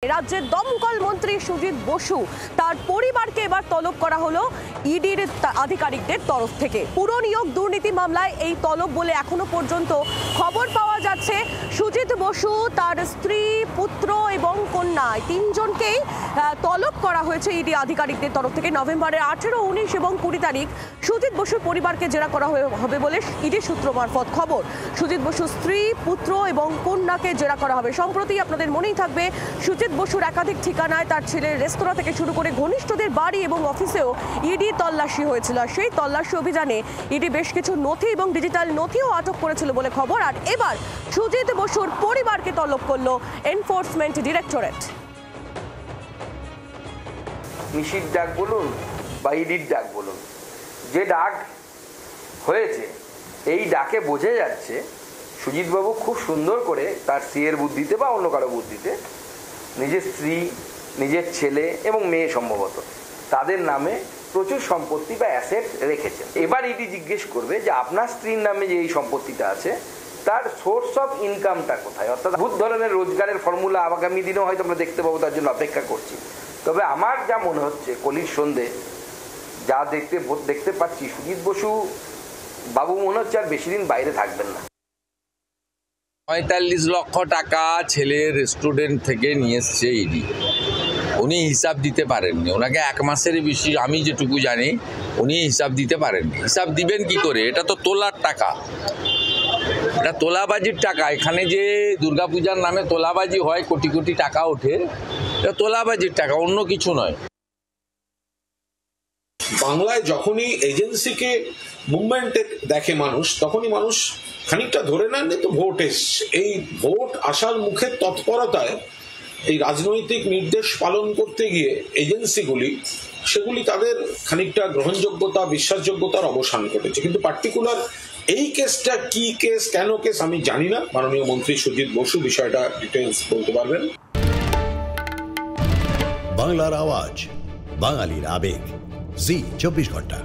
রাজ্যের দমকল মন্ত্রী সুজিত বসু তার পরিবারকে এবার তলব করা হলো ইডির আধিকারিকদের তরফ থেকে। পুরনিয়োগ দুর্নীতি মামলায় এই তলব বলে এখনো পর্যন্ত খবর পাওয়া যাচ্ছে। সুজিত বসু, তার স্ত্রী, পুত্র এবং কন্যা তিনজনকেই তলব করা হয়েছে ইডি আধিকারিকদের তরফ থেকে। নভেম্বরের 18, 19 এবং 20 তারিখ সুজিত বসুর পরিবারকে জেরা করা হবে বলে ইডি সূত্র মারফত খবর। সুজিত বসুর স্ত্রী, পুত্র এবং কন্যাকে জেরা করা হবে। সম্প্রতি আপনাদের মনেই থাকবে সুজিত বসুর একাধিক ঠিকানায় তার ছেলের রেস্তোরাঁ থেকে শুরু করে ঘনিষ্ঠদের বাড়ি এবং অফিসেও ইডি তল্লাশি হয়েছিল। সেই তল্লাশি অভিযানে ইডি বেশ কিছু নথি এবং ডিজিটাল নথিও আটক করেছিল বলে খবর। আর এবার সুজিত বসুর পরিবারকে তলব করলো এনফোর্সমেন্ট ডিরেক্টরেট। মিশির ডাক বলুন বা ইডির ডাক বলুন, যে ডাক হয়েছে এই ডাকে বোঝা যাচ্ছে সুজিতবাবু খুব সুন্দর করে তার সিএর বুদ্ধিতে বা অন্য কারো বুদ্ধিতে নিজের স্ত্রী, নিজের ছেলে এবং মেয়ে সম্ভবত তাদের নামে প্রচুর সম্পত্তি বা অ্যাসেট রেখেছেন। এবার ইডি জিজ্ঞেস করবে যে আপনার স্ত্রীর নামে যে এই সম্পত্তিটা আছে তার সোর্স অফ ইনকামটা কোথায়, অর্থাৎ বহুত ধরনের রোজগারের ফর্মুলা আগামী দিনেও হয়তো আমরা দেখতে পাবো, তার জন্য অপেক্ষা করছি। তবে আমার যা মনে হচ্ছে কলির সন্ধে যা দেখতে পাচ্ছি সুজিত বসু বাবু মনে হচ্ছে আর বেশি দিন বাইরে থাকবেন না। ৪৫ লক্ষ টাকা ছেলের রেস্টুরেন্ট থেকে নিয়ে এসছে ইডি। উনি হিসাব দিতে পারেননি, ওনাকে 1 মাসের বেশি আমি যেটুকু জানি উনি হিসাব দিতে পারেননি। হিসাব দিবেন কি করে? এটা তো তোলার টাকা, এটা তোলাবাজির টাকা। এখানে যে দুর্গাপূজার নামে তোলাবাজি হয়, কোটি কোটি টাকা ওঠে, এটা তোলাবাজির টাকা, অন্য কিছু নয়। বাংলায় যখনই এজেন্সিকে মুভমেন্টে দেখে মানুষ, তখনই মানুষ খানিকটা ধরে নেন তো ভোট এসছে। এই ভোট আসার মুখে তৎপরতায় এই রাজনৈতিক নির্দেশ পালন করতে গিয়ে এজেন্সিগুলি সেগুলি তাদের খানিকটা গ্রহণযোগ্যতা, বিশ্বাসযোগ্যতার অবসান ঘটেছে। কিন্তু পার্টিকুলার এই কেসটা কি কেস, কেন কেস আমি জানি না। মাননীয় মন্ত্রী সুজিত বসু বিষয়টা ডিটেলস বলতে পারবেন। বাংলার আওয়াজ, বাঙালির আবেগ, জি 24 ঘন্টা।